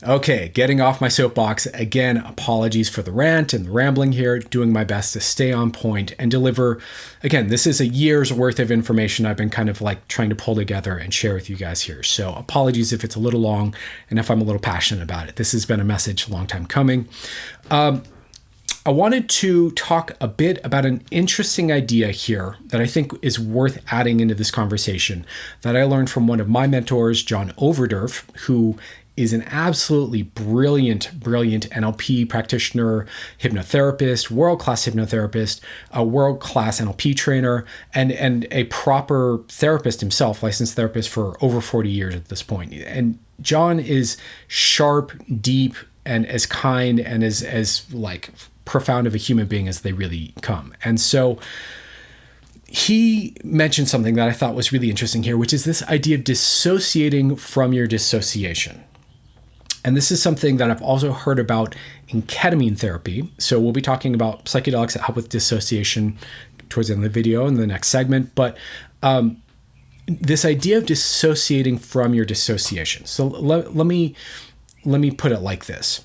Okay, getting off my soapbox. Again, apologies for the rant and the rambling here, doing my best to stay on point and deliver. Again, this is a year's worth of information I've been kind of like trying to pull together and share with you guys here. So apologies if it's a little long and if I'm a little passionate about it. This has been a message a long time coming. I wanted to talk a bit about an interesting idea here that I think is worth adding into this conversation that I learned from one of my mentors, John Overdurf, who is an absolutely brilliant NLP practitioner, hypnotherapist, world-class hypnotherapist, a world-class NLP trainer, and a proper therapist himself, licensed therapist for over 40 years at this point. And John is sharp, deep, and as kind and as like profound of a human being as they really come. And so he mentioned something that I thought was really interesting here, which is this idea of dissociating from your dissociation. And this is something that I've also heard about in ketamine therapy. So we'll be talking about psychedelics that help with dissociation towards the end of the video in the next segment. But this idea of dissociating from your dissociation. So let me put it like this.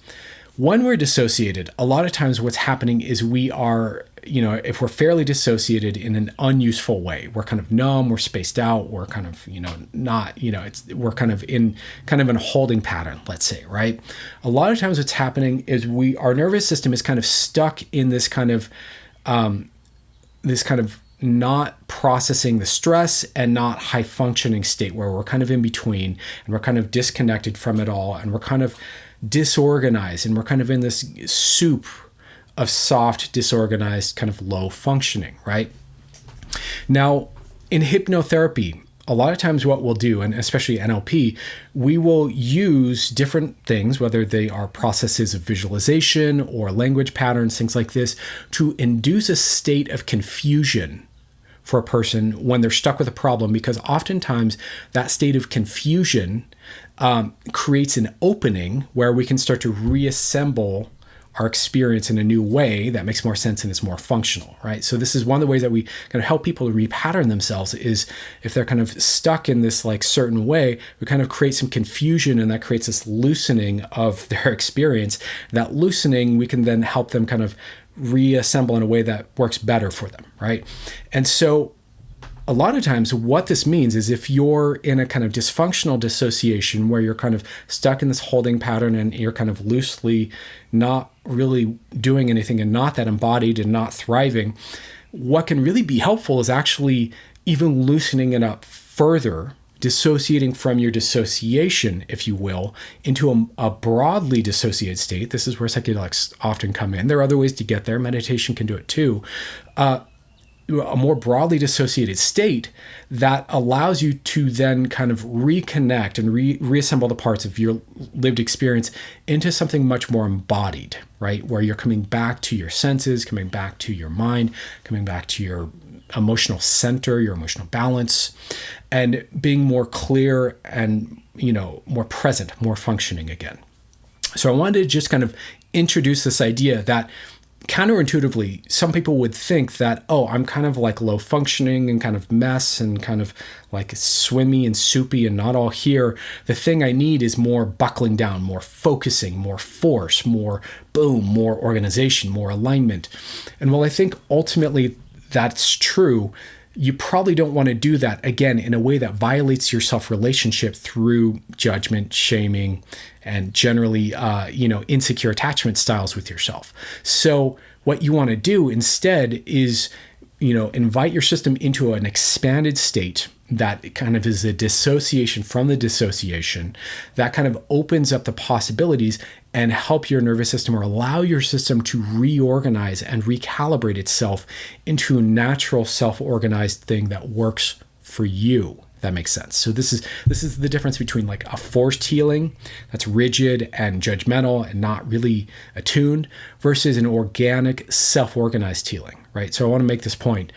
When we're dissociated, a lot of times what's happening is we are, if we're fairly dissociated in an unuseful way, we're kind of numb, we're spaced out, we're kind of, we're kind of in a holding pattern, let's say, right? A lot of times what's happening is our nervous system is kind of stuck in this kind of not processing the stress and not high functioning state where we're kind of in between and we're kind of disconnected from it all and we're kind of disorganized and we're kind of in this soup of soft, disorganized, kind of low functioning, right? Now, in hypnotherapy, a lot of times what we'll do, and especially NLP, we will use different things, whether they are processes of visualization or language patterns, things like this, to induce a state of confusion for a person when they're stuck with a problem, because oftentimes that state of confusion creates an opening where we can start to reassemble our experience in a new way that makes more sense and is more functional, right? So this is one of the ways that we kind of help people to repattern themselves is if they're kind of stuck in this like certain way, we kind of create some confusion and that creates this loosening of their experience. That loosening, we can then help them kind of reassemble in a way that works better for them, right? And so a lot of times what this means is if you're in a kind of dysfunctional dissociation where you're kind of stuck in this holding pattern and you're kind of loosely not really doing anything and not that embodied and not thriving, what can really be helpful is actually even loosening it up further, dissociating from your dissociation, if you will, into a broadly dissociated state. This is where psychedelics often come in. There are other ways to get there. Meditation can do it too. A more broadly dissociated state that allows you to then kind of reconnect and reassemble the parts of your lived experience into something much more embodied, right? Where you're coming back to your senses, coming back to your mind, coming back to your emotional center, your emotional balance, and being more clear and, more present, more functioning again. So I wanted to just kind of introduce this idea that counterintuitively, some people would think that, oh, I'm kind of like low functioning and kind of mess and kind of like swimmy and soupy and not all here. The thing I need is more buckling down, more focusing, more force, more boom, more organization, more alignment. And while I think ultimately that's true, you probably don't want to do that, again, in a way that violates your self-relationship through judgment, shaming, and generally, insecure attachment styles with yourself. So what you want to do instead is, invite your system into an expanded state that kind of is a dissociation from the dissociation, that kind of opens up the possibilities and help your nervous system, or allow your system to reorganize and recalibrate itself into a natural self-organized thing that works for you. That makes sense. So this is the difference between like a forced healing that's rigid and judgmental and not really attuned, versus an organic, self-organized healing, right? So I want to make this point.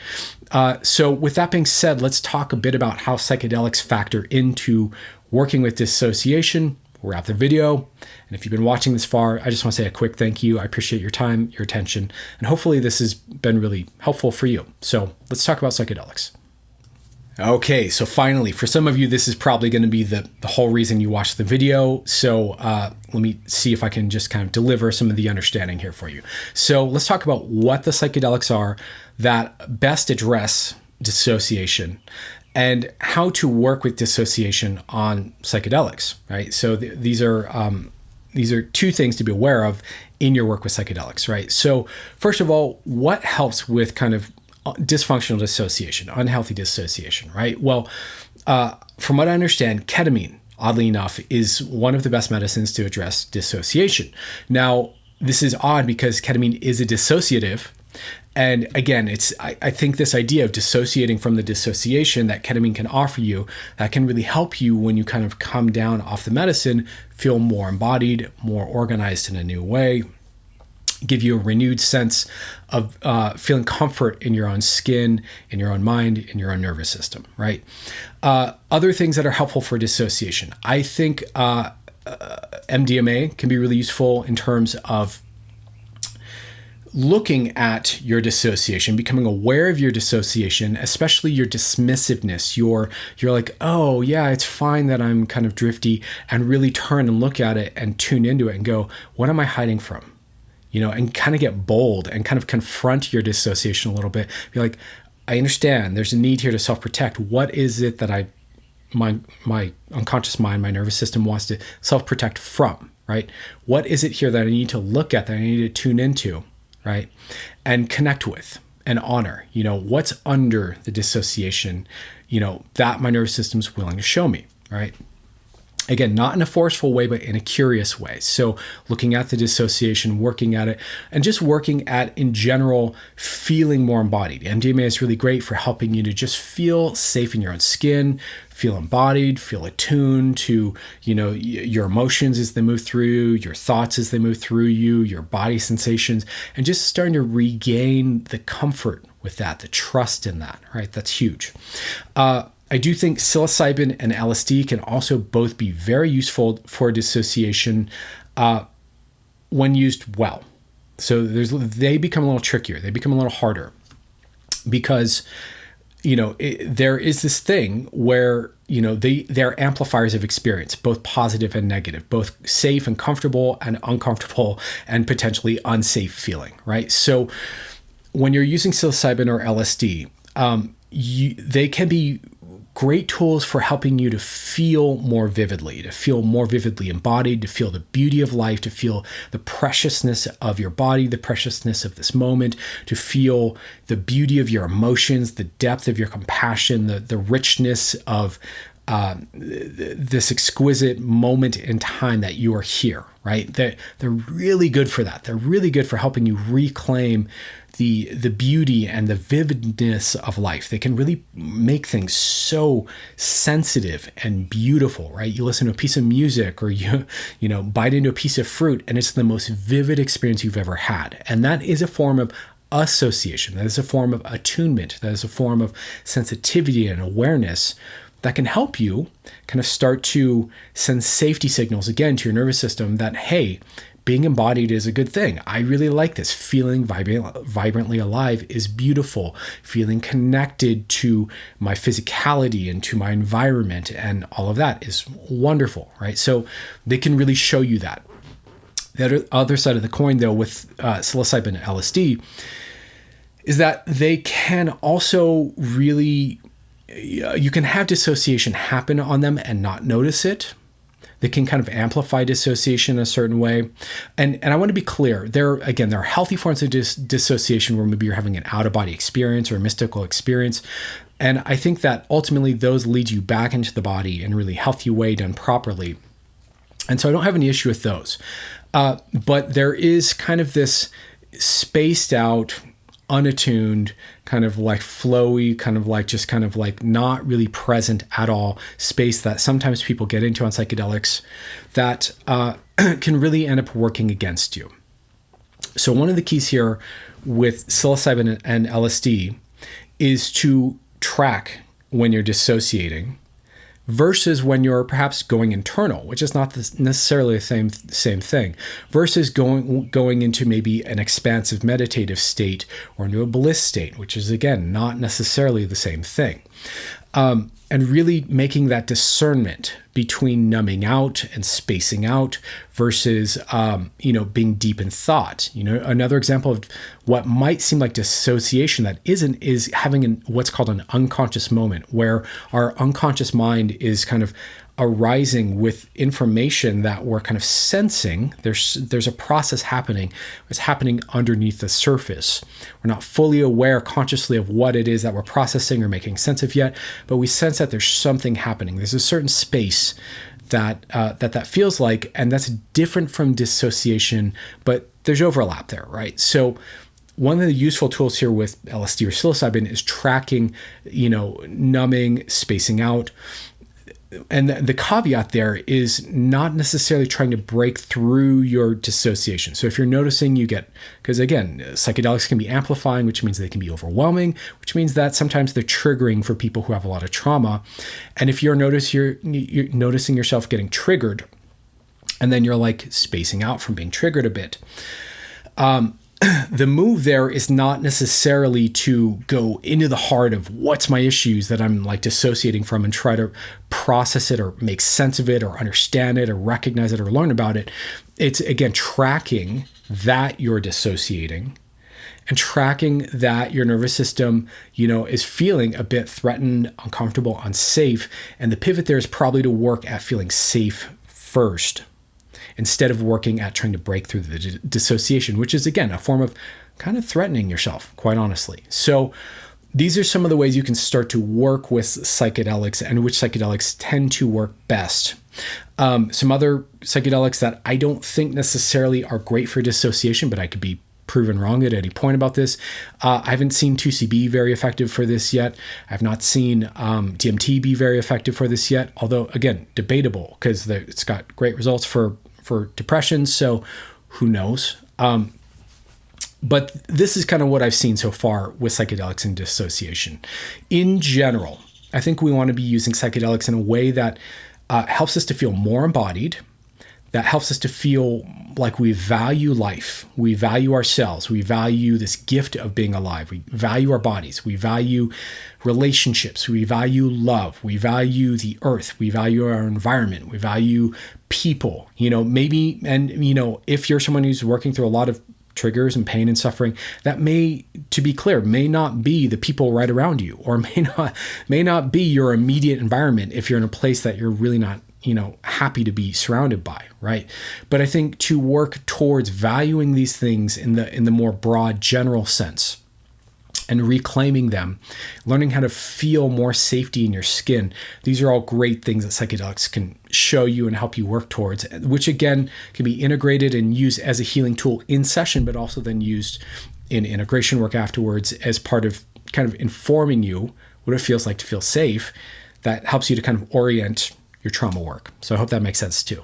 So with that being said, let's talk a bit about how psychedelics factor into working with dissociation. We'll wrap the video. And if you've been watching this far, I just want to say a quick thank you. I appreciate your time, your attention, and hopefully this has been really helpful for you. So let's talk about psychedelics. Okay, so finally, for some of you, this is probably going to be the whole reason you watched the video. So let me see if I can just kind of deliver some of the understanding here for you. So let's talk about what the psychedelics are that best address dissociation, and how to work with dissociation on psychedelics, right? So these are two things to be aware of in your work with psychedelics, right? So first of all, what helps with kind of dysfunctional dissociation, unhealthy dissociation, right? Well, from what I understand, ketamine, oddly enough, is one of the best medicines to address dissociation. Now, this is odd because ketamine is a dissociative. And again, I think this idea of dissociating from the dissociation that ketamine can offer you, that can really help you when you kind of come down off the medicine, feel more embodied, more organized in a new way, give you a renewed sense of feeling comfort in your own skin, in your own mind, in your own nervous system, right? Other things that are helpful for dissociation. I think MDMA can be really useful in terms of looking at your dissociation, becoming aware of your dissociation, especially your dismissiveness. You're like, oh yeah, it's fine that I'm kind of drifty, and really turn and look at it and tune into it and go, what am I hiding from? And kind of get bold and kind of confront your dissociation a little bit. Be like, I understand there's a need here to self-protect. What is it that my unconscious mind, my nervous system wants to self-protect from, right? What is it here that I need to look at, that I need to tune into, right? And connect with and honor, what's under the dissociation, that my nervous system's willing to show me, right? Again, not in a forceful way, but in a curious way. So looking at the dissociation, working at it, and just working at, in general, feeling more embodied. MDMA is really great for helping you to just feel safe in your own skin, feel embodied, feel attuned to, your emotions as they move through, your thoughts as they move through you, your body sensations, and just starting to regain the comfort with that, the trust in that, right? That's huge. I do think psilocybin and LSD can also both be very useful for dissociation when used well. So they become a little trickier. They become a little harder because, there is this thing where, they're amplifiers of experience, both positive and negative, both safe and comfortable and uncomfortable and potentially unsafe feeling, right? So when you're using psilocybin or LSD, they can be great tools for helping you to feel more vividly embodied, to feel the beauty of life, to feel the preciousness of your body, the preciousness of this moment, to feel the beauty of your emotions, the depth of your compassion, the richness of this exquisite moment in time that you are here, right? They're really good for that. They're really good for helping you reclaim the beauty and the vividness of life. They can really make things so sensitive and beautiful, right? You listen to a piece of music or you bite into a piece of fruit and it's the most vivid experience you've ever had. And that is a form of association. That is a form of attunement. That is a form of sensitivity and awareness that can help you kind of start to send safety signals again to your nervous system that, hey, being embodied is a good thing. I really like this. Feeling vibrantly alive is beautiful. Feeling connected to my physicality and to my environment and all of that is wonderful, right? So they can really show you that. The other side of the coin, though, with psilocybin and LSD is that they can also really, you can have dissociation happen on them and not notice it. They can kind of amplify dissociation in a certain way. And I want to be clear, there are healthy forms of dissociation where maybe you're having an out-of-body experience or a mystical experience. And I think that ultimately those lead you back into the body in a really healthy way done properly. And so I don't have any issue with those. But there is kind of this spaced out, unattuned, kind of like flowy, kind of like just kind of like not really present at all space that sometimes people get into on psychedelics that can really end up working against you. So one of the keys here with psilocybin and LSD is to track when you're dissociating versus when you're perhaps going internal, which is not necessarily the same thing, versus going into maybe an expansive meditative state or into a bliss state, which is, again, not necessarily the same thing. And really making that discernment between numbing out and spacing out versus, being deep in thought. Another example of what might seem like dissociation that isn't is having what's called an unconscious moment, where our unconscious mind is kind of arising with information that we're kind of sensing. There's a process happening. It's happening underneath the surface. We're not fully aware consciously of what it is that we're processing or making sense of yet, but we sense that there's something happening. There's a certain space that feels like, and that's different from dissociation, but there's overlap there, right? So one of the useful tools here with LSD or psilocybin is tracking, numbing, spacing out. And the caveat there is not necessarily trying to break through your dissociation. So if you're noticing because again, psychedelics can be amplifying, which means they can be overwhelming, which means that sometimes they're triggering for people who have a lot of trauma. And if you're noticing yourself getting triggered, and then you're like spacing out from being triggered a bit, the move there is not necessarily to go into the heart of what's my issues that I'm like dissociating from and try to process it or make sense of it or understand it or recognize it or learn about it. It's, again, tracking that you're dissociating and tracking that your nervous system, is feeling a bit threatened, uncomfortable, unsafe. And the pivot there is probably to work at feeling safe first, instead of working at trying to break through the dissociation, which is, again, a form of kind of threatening yourself, quite honestly. So these are some of the ways you can start to work with psychedelics and which psychedelics tend to work best. Some other psychedelics that I don't think necessarily are great for dissociation, but I could be proven wrong at any point about this. I haven't seen 2C be very effective for this yet. I've not seen DMT be very effective for this yet, although, again, debatable because it's got great results for depression, so who knows? But this is kind of what I've seen so far with psychedelics and dissociation. In general, I think we want to be using psychedelics in a way that helps us to feel more embodied, that helps us to feel like we value life, we value ourselves, we value this gift of being alive, we value our bodies, we value relationships, we value love, we value the earth, we value our environment, we value people, maybe, and, if you're someone who's working through a lot of triggers and pain and suffering, that may, to be clear, may not be the people right around you, or may not be your immediate environment if you're in a place that you're really not happy to be surrounded by, right? But I think to work towards valuing these things in the more broad general sense and reclaiming them, learning how to feel more safety in your skin, these are all great things that psychedelics can show you and help you work towards, which again can be integrated and used as a healing tool in session, but also then used in integration work afterwards as part of kind of informing you what it feels like to feel safe. That helps you to kind of orient your trauma work. So I hope that makes sense too.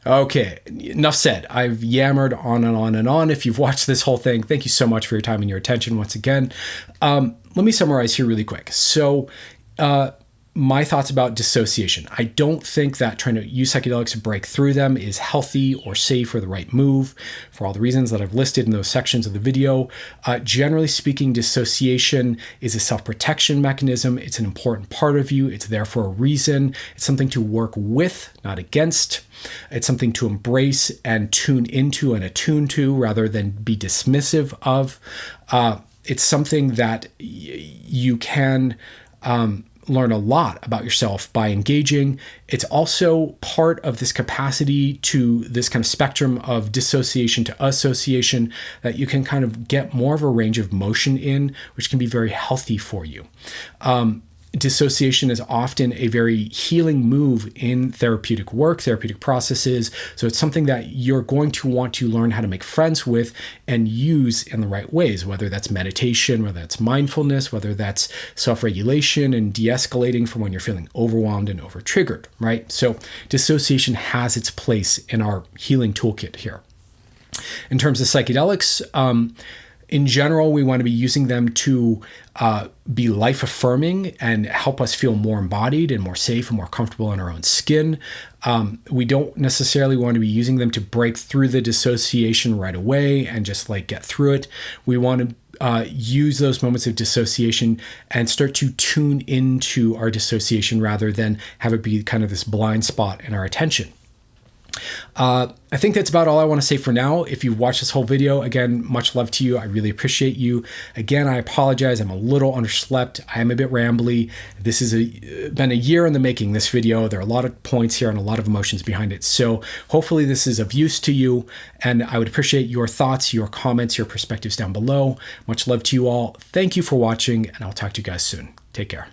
Okay, enough said. I've yammered on and on and on. If you've watched this whole thing, thank you so much for your time and your attention once again. Let me summarize here really quick. So my thoughts about dissociation. I don't think that trying to use psychedelics to break through them is healthy or safe or the right move for all the reasons that I've listed in those sections of the video. Generally speaking, dissociation is a self-protection mechanism. It's an important part of you. It's there for a reason. It's something to work with, not against. It's something to embrace and tune into and attune to rather than be dismissive of. It's something that you can learn a lot about yourself by engaging. It's also part of this capacity to this kind of spectrum of dissociation to association that you can kind of get more of a range of motion in, which can be very healthy for you. Dissociation is often a very healing move in therapeutic work, therapeutic processes. So it's something that you're going to want to learn how to make friends with and use in the right ways, whether that's meditation, whether that's mindfulness, whether that's self-regulation and de-escalating from when you're feeling overwhelmed and over-triggered, right? So dissociation has its place in our healing toolkit here. In terms of psychedelics, in general, we want to be using them to be life-affirming and help us feel more embodied and more safe and more comfortable in our own skin. We don't necessarily want to be using them to break through the dissociation right away and just like get through it. We want to use those moments of dissociation and start to tune into our dissociation rather than have it be kind of this blind spot in our attention. I think that's about all I want to say for now. If you've watched this whole video, again, much love to you. I really appreciate you. Again, I apologize. I'm a little underslept. I am a bit rambly. This has been a year in the making, this video. There are a lot of points here and a lot of emotions behind it. So hopefully this is of use to you. And I would appreciate your thoughts, your comments, your perspectives down below. Much love to you all. Thank you for watching, and I'll talk to you guys soon. Take care.